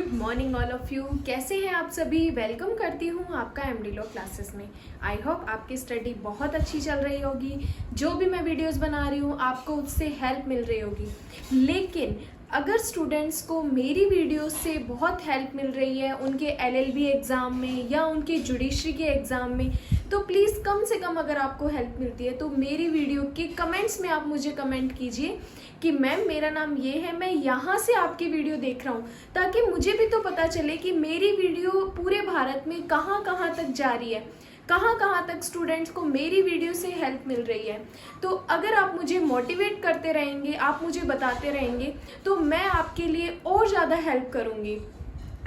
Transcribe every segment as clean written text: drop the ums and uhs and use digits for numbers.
Good morning all of you. कैसे हैं आप सभी? वेलकम करती हूँ आपका एमडी लॉ क्लासेस में। आई होप आपकी स्टडी बहुत अच्छी चल रही होगी। जो भी मैं वीडियोस बना रही हूँ आपको उससे हेल्प मिल रही होगी। लेकिन अगर स्टूडेंट्स को मेरी वीडियोस से बहुत हेल्प मिल रही है उनके एलएलबी एग्ज़ाम में या उनके जुडिशरी के एग्ज़ाम में, तो प्लीज़ कम से कम अगर आपको हेल्प मिलती है तो मेरी वीडियो के कमेंट्स में आप मुझे कमेंट कीजिए कि मैम मेरा नाम ये है, मैं यहाँ से आपकी वीडियो देख रहा हूँ, ताकि मुझे भी तो पता चले कि मेरी वीडियो पूरे भारत में कहाँ कहाँ तक जा रही है, कहाँ कहाँ तक स्टूडेंट्स को मेरी वीडियो से हेल्प मिल रही है। तो अगर आप मुझे मोटिवेट करते रहेंगे, आप मुझे बताते रहेंगे, तो मैं आपके लिए और ज़्यादा हेल्प करूँगी।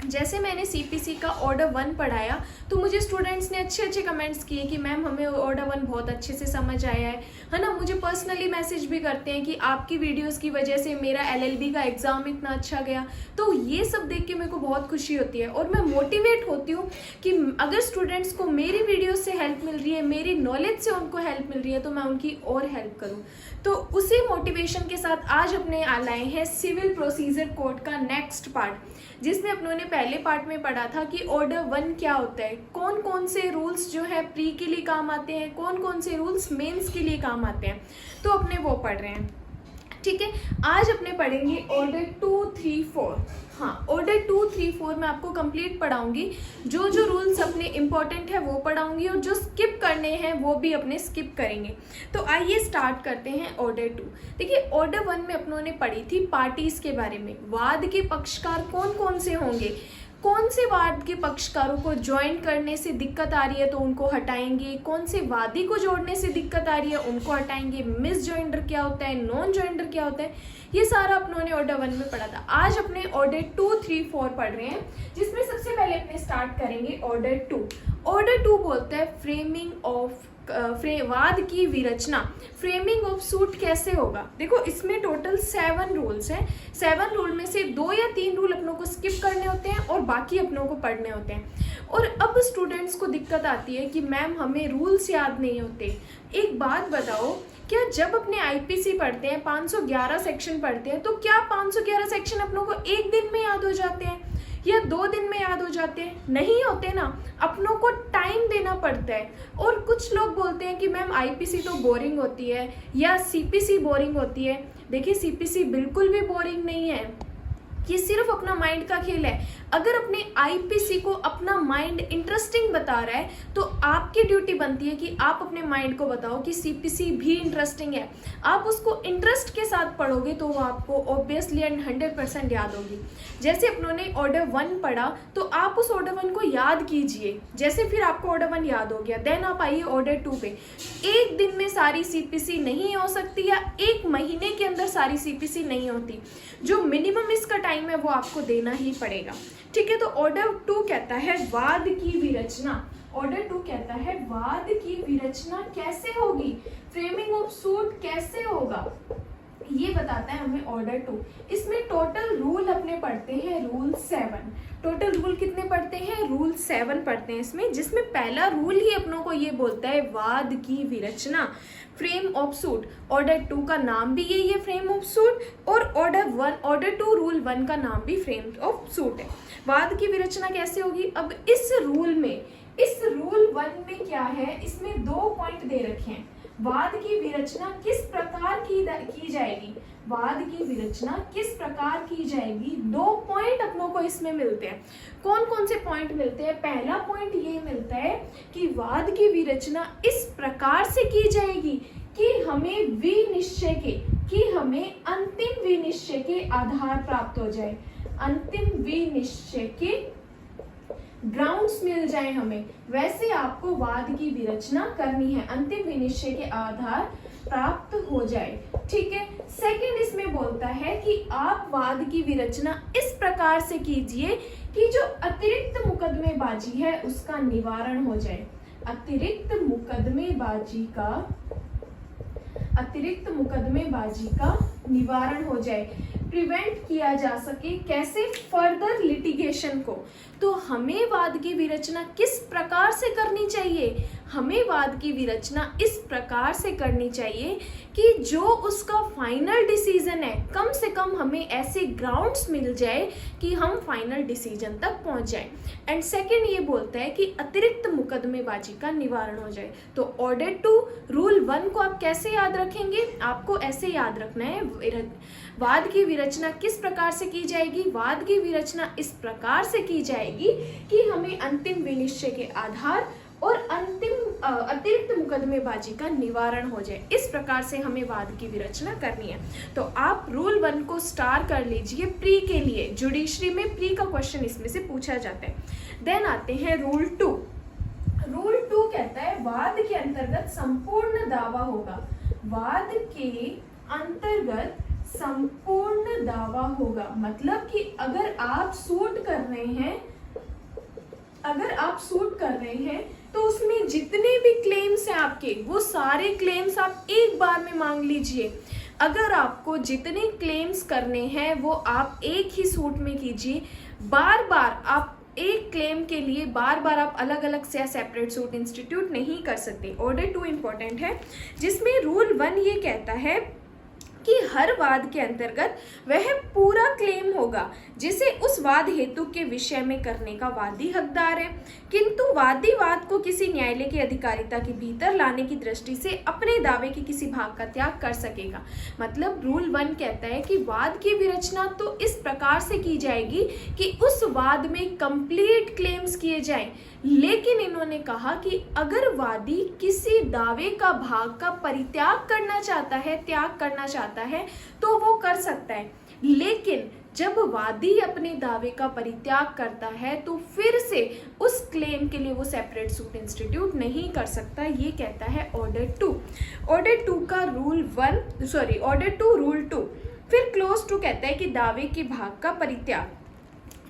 जैसे मैंने सीपीसी का ऑर्डर 1 पढ़ाया तो मुझे स्टूडेंट्स ने अच्छे अच्छे कमेंट्स किए कि मैम हमें ऑर्डर 1 बहुत अच्छे से समझ आया है ना। मुझे पर्सनली मैसेज भी करते हैं कि आपकी वीडियोस की वजह से मेरा एलएलबी का एग्ज़ाम इतना अच्छा गया। तो ये सब देख के मेरे को बहुत खुशी होती है और मैं मोटिवेट होती हूँ कि अगर स्टूडेंट्स को मेरी वीडियो से हेल्प मिल रही है, मेरी नॉलेज से उनको हेल्प मिल रही है, तो मैं उनकी और हेल्प करूँ। तो उसी मोटिवेशन के साथ आज अपने लाए हैं सिविल प्रोसीजर कोड का नेक्स्ट पार्ट, जिसमें अपनों ने पहले पार्ट में पढ़ा था कि ऑर्डर 1 क्या होता है, कौन कौन से रूल्स जो है प्री के लिए काम आते हैं, कौन कौन से रूल्स मेंस के लिए काम आते हैं, तो अपने वो पढ़ रहे हैं। ठीक है, आज अपने पढ़ेंगे ऑर्डर 2, 3, 4। हाँ, ऑर्डर 2, 3, 4 मैं आपको कंप्लीट पढ़ाऊंगी। जो जो रूल्स अपने इम्पॉर्टेंट है वो पढ़ाऊंगी और जो स्किप करने हैं वो भी अपने स्किप करेंगे। तो आइए स्टार्ट करते हैं ऑर्डर 2। देखिए, ऑर्डर 1 में अपनों ने पढ़ी थी पार्टीज के बारे में, वाद के पक्षकार कौन कौन से होंगे, कौन से वाद के पक्षकारों को ज्वाइन करने से दिक्कत आ रही है तो उनको हटाएंगे, कौन से वादी को जोड़ने से दिक्कत आ रही है उनको हटाएंगे, मिस जॉइंडर क्या होता है, नॉन जॉइंडर क्या होता है, ये सारा अपनों ने ऑर्डर 1 में पढ़ा था। आज अपने ऑर्डर 2, 3, 4 पढ़ रहे हैं, जिसमें सबसे पहले अपने स्टार्ट करेंगे ऑर्डर 2। ऑर्डर 2 बोलता है फ्रेमिंग ऑफ वाद की विरचना, फ्रेमिंग ऑफ सूट कैसे होगा। देखो, इसमें टोटल 7 रूल्स हैं। 7 रूल में से 2 या 3 रूल अपनों को स्किप करने होते हैं और बाकी अपनों को पढ़ने होते हैं। और अब स्टूडेंट्स को दिक्कत आती है कि मैम हमें रूल्स याद नहीं होते। एक बात बताओ, क्या जब अपने आईपीसी पढ़ते हैं, 511 सेक्शन पढ़ते हैं, तो क्या 511 सेक्शन अपनों को एक दिन में याद हो जाते हैं या 2 दिन में याद हो जाते हैं? नहीं होते ना, अपनों को टाइम देना पड़ता है। और कुछ लोग बोलते हैं कि मैम आईपीसी तो बोरिंग होती है या सीपीसी बोरिंग होती है। देखिए, सीपीसी बिल्कुल भी बोरिंग नहीं है, ये सिर्फ अपना माइंड का खेल है। अगर अपने आईपीसी को अपना माइंड इंटरेस्टिंग बता रहा है तो आपकी ड्यूटी बनती है कि आप अपने माइंड को बताओ कि सीपीसी भी इंटरेस्टिंग है। आप उसको इंटरेस्ट के साथ पढ़ोगे तो वो आपको ऑब्वियसली एंड 100% याद होगी। जैसे अपनों ने ऑर्डर 1 पढ़ा तो आप उस ऑर्डर 1 को याद कीजिए। जैसे फिर आपको ऑर्डर 1 याद हो गया, देन आप आइए ऑर्डर 2 पे। एक दिन में सारी सीपीसी नहीं हो सकती या एक महीने के अंदर सारी सीपीसी नहीं होती। जो मिनिमम इसका टाइम है वो आपको देना ही पड़ेगा। ठीक है, तो ऑर्डर 2 कहता है वाद की विरचना। ऑर्डर 2 कहता है वाद की विरचना कैसे होगी, फ्रेमिंग ऑफ सूट कैसे होगा, ये बताता है हमें ऑर्डर 2। इसमें टोटल रूल अपने पढ़ते हैं रूल 7। टोटल रूल कितने पढ़ते हैं? रूल 7 पढ़ते हैं इसमें, जिसमें पहला रूल ही अपनों को ये बोलता है वाद की विरचना, फ्रेम ऑफ सूट। ऑर्डर 2 का नाम भी यही है, फ्रेम ऑफ सूट, और ऑर्डर 2 रूल 1 का नाम भी फ्रेम ऑफ सूट है। वाद की विरचना कैसे होगी? अब इस रूल 1 में क्या है, इसमें 2 पॉइंट दे रखे हैं। वाद की विरचना किस प्रकार की जाएगी, वाद की विरचना किस प्रकार की जाएगी, 2 पॉइंट अपनों को इसमें मिलते हैं। कौन कौन से पॉइंट मिलते हैं? पहला पॉइंट ये मिलता है कि वाद की विरचना इस प्रकार से की जाएगी कि हमें अंतिम विनिश्चय के आधार प्राप्त हो जाए, अंतिम विनिश्चय के ग्राउंड्स मिल जाए हमें। वैसे आपको वाद की विरचना करनी है, अंतिम विनिश्चय के आधार प्राप्त हो जाए। ठीक है, सेकंड इसमें बोलता है कि आप वाद की विरचना इस प्रकार से कीजिए कि जो अतिरिक्त मुकदमेबाजी है उसका निवारण हो जाए, अतिरिक्त मुकदमेबाजी का निवारण हो जाए। प्रिवेंट किया जा सके, कैसे फर्दर लिटिगेशन को। तो हमें वाद की विरचना किस प्रकार से करनी चाहिए, हमें वाद की विरचना इस प्रकार से करनी चाहिए कि जो उसका फाइनल डिसीजन है, कम से कम हमें ऐसे ग्राउंड्स मिल जाए कि हम फाइनल डिसीजन तक पहुंच जाए। एंड सेकंड ये बोलता है कि अतिरिक्त मुकदमेबाजी का निवारण हो जाए। तो ऑर्डर टू रूल 1 को आप कैसे याद रखेंगे, आपको ऐसे याद रखना है, वाद की विरचना किस प्रकार से की जाएगी, वाद की विरचना इस प्रकार से की जाएगी कि हमें अंतिम विनिश्चय के आधार और अतिरिक्त मुकदमेबाजी का निवारण हो जाए। इस प्रकार से हमें वाद की विरचना करनी है। तो आप रूल 1 को स्टार कर लीजिए प्री के लिए, जुडिशरी में प्री का क्वेश्चन इसमें से पूछा जाता है। देन आते हैं रूल 2। रूल 2 कहता है वाद के अंतर्गत संपूर्ण दावा होगा, वाद के अंतर्गत संपूर्ण दावा होगा। मतलब कि अगर आप सूट कर रहे हैं तो उसमें जितने भी क्लेम्स हैं आपके, वो सारे क्लेम्स आप एक बार में मांग लीजिए। अगर आपको जितने क्लेम्स करने हैं वो आप एक ही सूट में कीजिए। बार बार आप एक क्लेम के लिए बार बार आप अलग अलग से सेपरेट सूट इंस्टीट्यूट नहीं कर सकते। ऑर्डर 2 इंपॉर्टेंट है, जिसमें रूल 1 ये कहता है कि हर वाद के अंतर्गत वह पूरा क्लेम होगा जिसे उस वाद हेतु के विषय में करने का वादी हकदार है, किंतु वादी वाद को किसी न्यायालय की अधिकारिता के भीतर लाने की दृष्टि से अपने दावे के किसी भाग का त्याग कर सकेगा। मतलब रूल 1 कहता है कि वाद की विरचना तो इस प्रकार से की जाएगी कि उस वाद में कंप्लीट क्लेम्स किए जाएं, लेकिन इन्होंने कहा कि अगर वादी किसी दावे का भाग का परित्याग करना चाहता है, त्याग करना चाहता है, तो वो कर सकता है। लेकिन जब वादी अपने दावे का परित्याग करता है तो फिर से उस क्लेम के लिए वो सेपरेट सूट इंस्टीट्यूट नहीं कर सकता। ये कहता है ऑर्डर 2। ऑर्डर 2 का ऑर्डर 2 रूल 2। फिर क्लोज 2 कहता है कि दावे के भाग का परित्याग।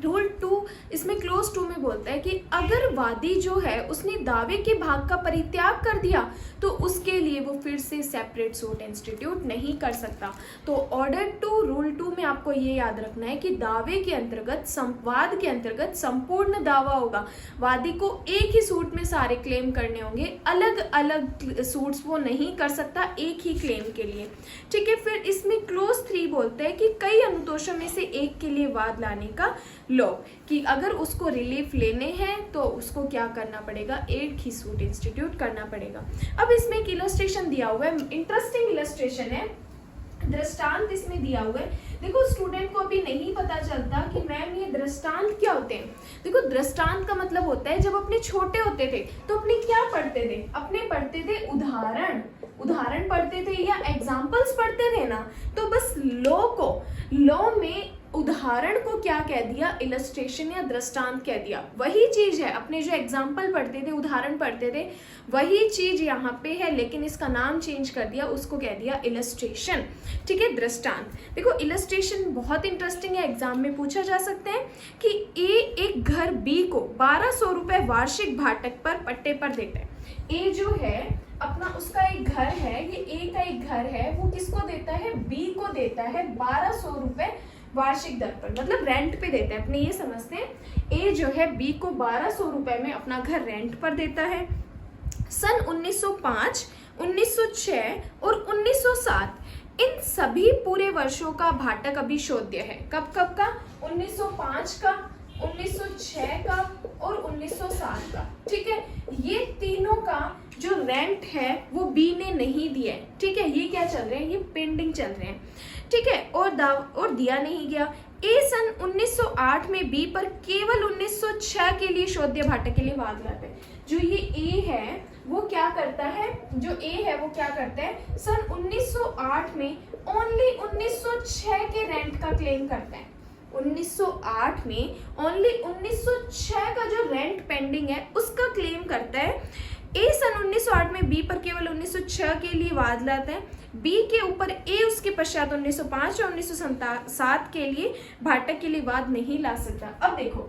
रूल 2 इसमें क्लोज 2 में बोलता है कि अगर वादी जो है उसने दावे के भाग का परित्याग कर दिया तो उसके लिए वो फिर से सेपरेट सूट इंस्टीट्यूट नहीं कर सकता। तो ऑर्डर 2 रूल 2 में आपको ये याद रखना है कि दावे के अंतर्गत वाद के अंतर्गत संपूर्ण दावा होगा। वादी को एक ही सूट में सारे क्लेम करने होंगे, अलग अलग सूट्स वो नहीं कर सकता एक ही क्लेम के लिए। ठीक है, फिर इसमें क्लोज 3 बोलता है कि कई अनुतोषों में से एक के लिए वाद लाने का लो, कि अगर उसको रिलीफ लेने हैं तो उसको क्या करना पड़ेगा, एक ही सूट इंस्टीट्यूट करना पड़ेगा। अब इसमें एक इलस्ट्रेशन दिया हुआ है, इंटरेस्टिंग इलस्ट्रेशन है, दृष्टांत इसमें दिया हुआ है। देखो स्टूडेंट को अभी नहीं पता चलता कि मैम ये दृष्टांत क्या होते हैं। देखो दृष्टांत का मतलब होता है जब अपने छोटे होते थे तो अपने क्या पढ़ते थे, अपने पढ़ते थे उदाहरण पढ़ते थे या एग्जाम्पल्स पढ़ते थे ना। तो बस लॉ में उदाहरण को क्या कह दिया, इलस्ट्रेशन या दृष्टांत कह दिया। वही चीज है, अपने जो एग्जाम्पल पढ़ते थे, उदाहरण पढ़ते थे, वही चीज यहाँ पे है, लेकिन इसका नाम चेंज कर दिया, उसको कह दिया इलस्ट्रेशन। ठीक है, दृष्टांत। देखो इलस्ट्रेशन बहुत इंटरेस्टिंग है, एग्जाम में पूछा जा सकता है कि ए एक घर बी को 1200 रुपए वार्षिक भाटक पर पट्टे पर देता है। ए जो है अपना उसका एक घर है, ये ए का एक घर है, वो किसको देता है, बी को देता है 1200 रुपए वार्षिक दर पर, मतलब रेंट पे देता है। अपने ये समझते हैं ए जो है बी को 1200 रुपए में अपना घर रेंट पर देता है। सन 1905, 1906 और 1907 इन सभी पूरे वर्षों का भाटक अभी शोध्य है। कब का, 1905 का, 1906 का और 1907 का। ठीक है, ये तीनों का जो रेंट है वो बी ने नहीं दिया है। ठीक है, ये क्या चल रहे हैं, ये पेंडिंग चल रहे हैं। ठीक है, और दिया नहीं गया। ए सन 1908 में बी पर केवल 1906 के लिए शोध्य भाटक के लिए वाद लाता है। जो ये ए है वो क्या करता है, सन 1908 में ओनली 1906 के रेंट का क्लेम करता है। 1908 में ओनली 1906 का जो रेंट पेंडिंग है उसका क्लेम करता है। ए सन 1908 में बी पर केवल 1906 के लिए वाद लाता है। बी के ऊपर ए उसके पश्चात 1905 और 1907 के लिए भाटक के लिए वाद नहीं ला सकता। अब देखो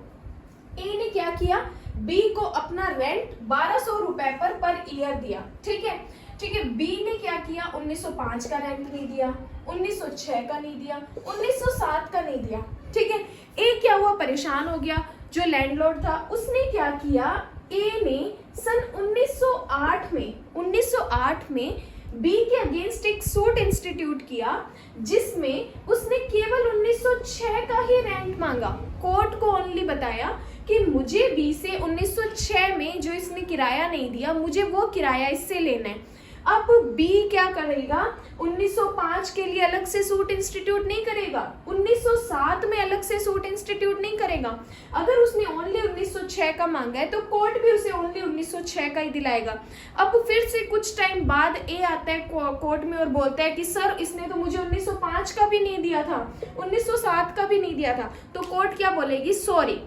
ए ने क्या किया, बी को अपना रेंट 1200 रुपए पर ईयर दिया। ठीक है, ठीक है। बी ने क्या किया, 1905 का रैंक नहीं दिया, 1906 का नहीं दिया, 1907 का नहीं दिया, ठीक है। ए क्या हुआ, परेशान हो गया, जो लैंडलॉर्ड था उसने क्या किया, ए ने सन 1908 में बी के अगेंस्ट एक सूट इंस्टीट्यूट किया, जिसमें उसने केवल 1906 का ही रैंक मांगा। कोर्ट को ओनली बताया कि मुझे बी से 1906 में जो इसने किराया नहीं दिया, मुझे वो किराया इससे लेना है। अब बी क्या करेगा, 1905 के लिए अलग से सूट इंस्टीट्यूट नहीं करेगा, 1907 में अलग से सूट इंस्टीट्यूट नहीं करेगा। अगर उसने ओनली 1906 का मांगा है तो कोर्ट भी उसे ओनली 1906 का ही दिलाएगा। अब फिर से कुछ टाइम बाद ए आता है कोर्ट में और बोलता है कि सर इसने तो मुझे 1905 का भी नहीं दिया था, 1907 का भी नहीं दिया था। तो कोर्ट क्या बोलेगी, सॉरी,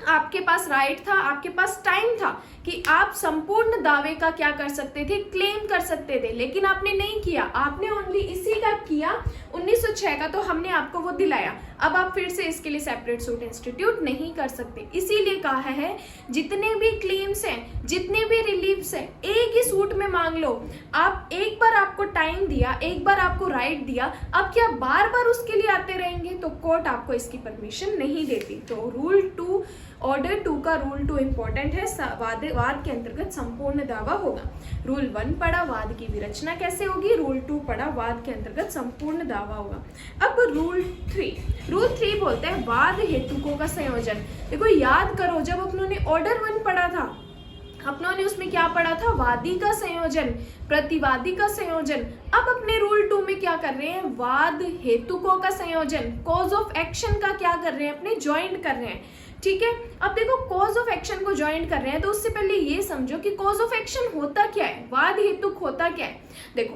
आपके पास राइट था, आपके पास टाइम था कि आप संपूर्ण दावे का क्या कर सकते थे, क्लेम कर सकते थे, लेकिन आपने नहीं किया, आपने ओनली इसी का किया 1906 का, तो हमने आपको वो दिलाया। अब आप फिर से इसके लिए सेपरेट सूट इंस्टीट्यूट नहीं कर सकते। इसीलिए कहा है जितने भी क्लेम्स हैं, जितने भी रिलीफ्स हैं, एक ही सूट में मांग लो। आप एक बार आपको टाइम दिया, एक बार आपको राइट दिया, अब क्या बार बार उसके लिए आते रहेंगे, तो कोर्ट आपको इसकी परमिशन नहीं देती। तो रूल 2 ऑर्डर 2 का रूल 2 इंपॉर्टेंट है, वाद के अंतर्गत संपूर्ण दावा होगा। रूल 1 पढ़ा, वाद की विरचना कैसे होगी, रूल 2 पढ़ा, वाद के अंतर्गत संपूर्ण दावा होगा। अब रूल 3 बोलता है वाद हेतुकों का संयोजन। देखो याद करो, जब अपनों ने ऑर्डर 1 पढ़ा था, अपनों ने उसमें क्या पढ़ा था, वादी का संयोजन, प्रतिवादी का संयोजन। अब अपने रूल 2 में क्या कर रहे हैं, वाद हेतुकों का संयोजन, कॉज ऑफ एक्शन का क्या कर रहे हैं, अपने ज्वाइंट कर रहे हैं, ठीक है। अब देखो कॉज ऑफ एक्शन को ज्वाइंट कर रहे हैं, तो उससे पहले ये समझो कि कॉज ऑफ एक्शन होता क्या है, वाद हेतुक होता क्या है। देखो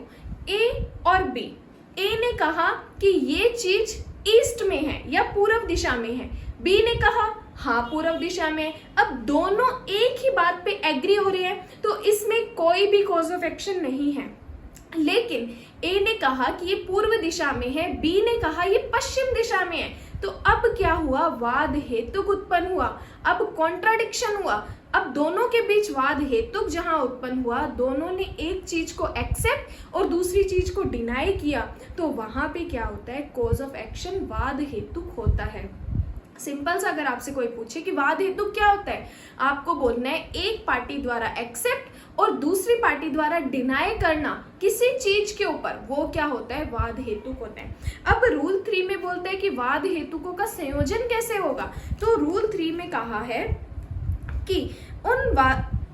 ए और बी, ए ने कहा कि ये चीज ईस्ट में है या पूर्व दिशा में है, बी ने कहा हाँ पूर्व दिशा में। अब दोनों एक ही बात पे एग्री हो रहे हैं, तो इसमें कोई भी कॉज ऑफ एक्शन नहीं है। लेकिन ए ने कहा कि ये पूर्व दिशा में है, बी ने कहा ये पश्चिम दिशा में है, तो अब क्या हुआ, वाद हेतुक उत्पन्न हुआ, अब कॉन्ट्राडिक्शन हुआ। अब दोनों के बीच वाद हेतुक जहां उत्पन्न हुआ, दोनों ने एक चीज को एक्सेप्ट और दूसरी चीज को डिनाई किया, तो वहां पे क्या होता है, कॉज ऑफ एक्शन वाद हेतुक होता है। सिंपल सा अगर आपसे कोई पूछे कि वाद हेतु क्या होता है, आपको बोलना है एक पार्टी द्वारा एक्सेप्ट और दूसरी पार्टी द्वारा डिनाई करना किसी चीज के ऊपर, वो क्या होता है, वाद हेतुक होता है। अब रूल 3 में बोलता है कि वाद हेतुकों का संयोजन कैसे होगा, तो रूल 3 में कहा है कि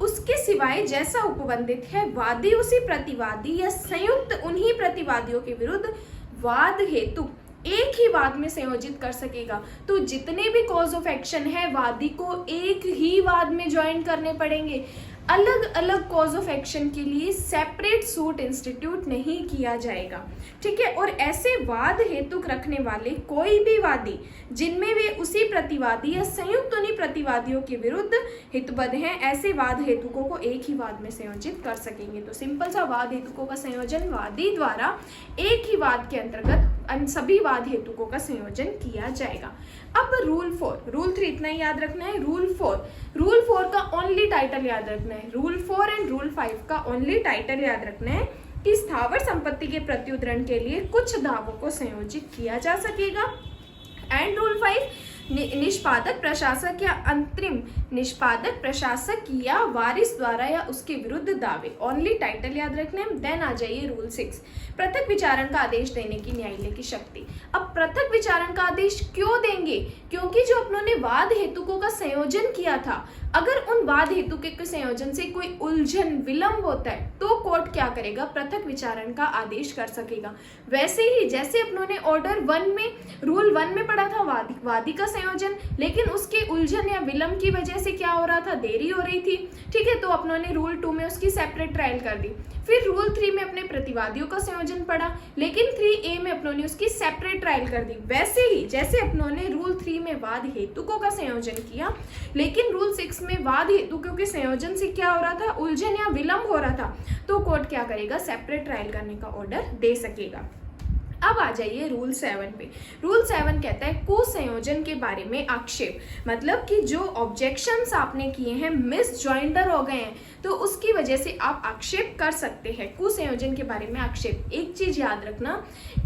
उसके सिवाय जैसा उपबंधित है, वादी उसी प्रतिवादी या संयुक्त उन्हीं प्रतिवादियों के विरुद्ध वाद हेतु एक ही वाद में संयोजित कर सकेगा। तो जितने भी कॉज ऑफ एक्शन है, वादी को एक ही वाद में ज्वाइन करने पड़ेंगे। अलग अलग कॉज ऑफ एक्शन के लिए सेपरेट सूट इंस्टीट्यूट नहीं किया जाएगा, ठीक है। और ऐसे वाद हेतुक रखने वाले कोई भी वादी जिनमें वे उसी प्रतिवादी या संयुक्त उन्हीं प्रतिवादियों के विरुद्ध हितबद्ध हैं, ऐसे वाद हेतुकों को एक ही वाद में संयोजित कर सकेंगे। तो सिंपल सा वाद हेतुकों का संयोजन वादी द्वारा एक ही वाद के अंतर्गत सभी वाद हेतुकों का संयोजन किया जाएगा। अब रूल 4, रूल 3 इतना ही याद रखना है। रूल 4 का ओनली टाइटल याद रखना है। रूल 4 एंड रूल 5 का ओनली टाइटल याद रखना है कि स्थावर संपत्ति के प्रत्युत्तरण के लिए कुछ दावों को संयोजित किया जा सकेगा। एंड रूल 5, निष्पादक प्रशासक या अंतरिम निष्पादक प्रशासक या वारिस द्वारा या उसके विरुद्ध दावे, ओनली टाइटल याद रखना है। देन आ जाइए रूल 6, पृथक विचारण का आदेश देने की न्यायालय की शक्ति। अब पृथक विचारण का आदेश क्यों देंगे, क्योंकि जो अपनों ने वाद हेतुकों का संयोजन किया था, अगर उन वाद हेतुकों के संयोजन से कोई उलझन विलंब होता है तो कोर्ट क्या करेगा, पृथक विचारण का आदेश कर सकेगा। वैसे ही जैसे अपनों ने ऑर्डर 1 में, रूल 1 में पढ़ा था वादी का संयोजन, लेकिन उसके उलझन या विलंब की वजह से क्या हो रहा था, देरी हो रही थी, ठीक है। तो अपनों ने रूल 2 में उसकी सेपरेट ट्रायल कर दी। फिर रूल 3 में अपने प्रतिवादियों का संयोजन पढ़ा, लेकिन 3A में अपनों ने उसकी सेपरेट ट्रायल कर दी। वैसे ही जैसे अपनों ने रूल 3 में वाद हेतुकों का संयोजन किया, लेकिन रूल 6 में वाद हेतुकों के संयोजन से क्या हो रहा था, उलझन या विलंब हो रहा था, तो कोर्ट क्या करेगा, सेपरेट ट्रायल करने का ऑर्डर दे सकेगा। अब आ जाइए रूल 7 पे। रूल 7 कहता है कुसंयोजन के बारे में आक्षेप, मतलब कि जो ऑब्जेक्शंस आपने किए हैं मिसजॉइंडर हो गए हैं तो उसकी वजह से आप आक्षेप कर सकते हैं। कुसंयोजन के बारे में आक्षेप, एक चीज याद रखना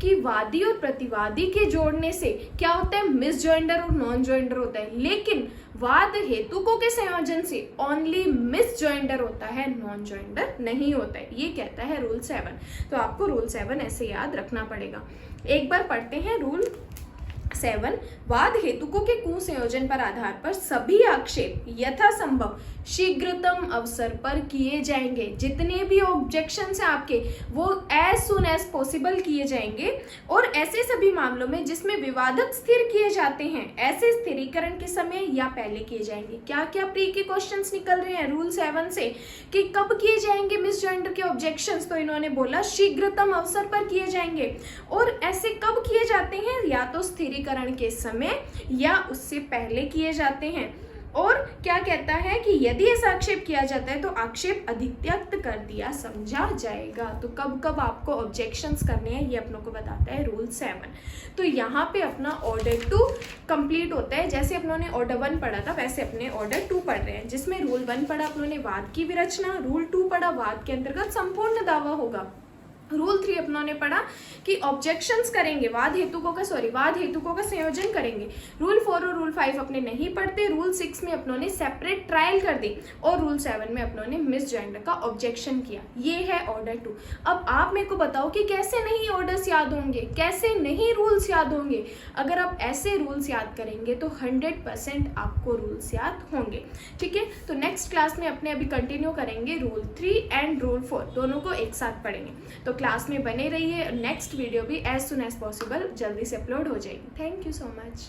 कि वादी और प्रतिवादी के जोड़ने से क्या होता है, मिसजॉइंडर और नॉन जॉइंडर होता है, लेकिन वाद हेतुकों के संयोजन से ओनली मिसजॉइंडर होता है, नॉन जॉइंडर नहीं होता है। ये कहता है रूल 7। तो आपको रूल 7 ऐसे याद रखना पड़ेगा। एक बार पढ़ते हैं रूल 7। वाद हेतुकों के कुसंयोजन पर आधार पर सभी आक्षेप यथासंभव शीघ्रतम अवसर पर किए जाएंगे। जितने भी ऑब्जेक्शंस हैं आपके वो एज सुन एज पॉसिबल किए जाएंगे, और ऐसे सभी मामलों में जिसमें विवादक स्थिर किए जाते हैं ऐसे स्थिरीकरण के समय या पहले किए जाएंगे। क्या क्या प्री के क्वेश्चंस निकल रहे हैं रूल 7 से कि कब किए जाएंगे मिसजॉइंडर के ऑब्जेक्शंस, तो इन्होंने बोला शीघ्रतम अवसर पर किए जाएंगे। और ऐसे कब किए जाते हैं, या तो स्थिरीकरण के समय या उससे पहले किए जाते हैं। और क्या कहता है कि यदि ऐसा आक्षेप किया जाता है तो आक्षेप अधित्यक्त कर दिया समझा जाएगा। तो कब कब आपको ऑब्जेक्शंस करने हैं ये अपनों को बताता है रूल 7। तो यहाँ पे अपना ऑर्डर 2 कंप्लीट होता है। जैसे अपनों ने ऑर्डर 1 पढ़ा था वैसे अपने ऑर्डर 2 पढ़ रहे हैं, जिसमें रूल 1 पढ़ा अपनों ने वाद की विरचना, रूल 2 पढ़ा वाद के अंतर्गत संपूर्ण दावा होगा, रूल 3 अपनों ने पढ़ा कि ऑब्जेक्शंस करेंगे, वाद हेतुकों का संयोजन करेंगे। रूल 4 और रूल 5 अपने नहीं पढ़ते। रूल 6 में अपनों ने सेपरेट ट्रायल कर दी, और रूल 7 में अपनों ने मिसजॉइंडर का ऑब्जेक्शन किया। ये है ऑर्डर 2। अब आप मेरे को बताओ कि कैसे नहीं ऑर्डर्स याद होंगे, कैसे नहीं रूल्स याद होंगे। अगर आप ऐसे रूल्स याद करेंगे तो 100% आपको रूल्स याद होंगे। ठीक है, तो नेक्स्ट क्लास में अपने अभी कंटिन्यू करेंगे रूल 3 एंड रूल 4, दोनों को एक साथ पढ़ेंगे। तो क्लास में बने रहिए। नेक्स्ट वीडियो भी एज सुन एज पॉसिबल जल्दी से अपलोड हो जाएगी। Thank you so much.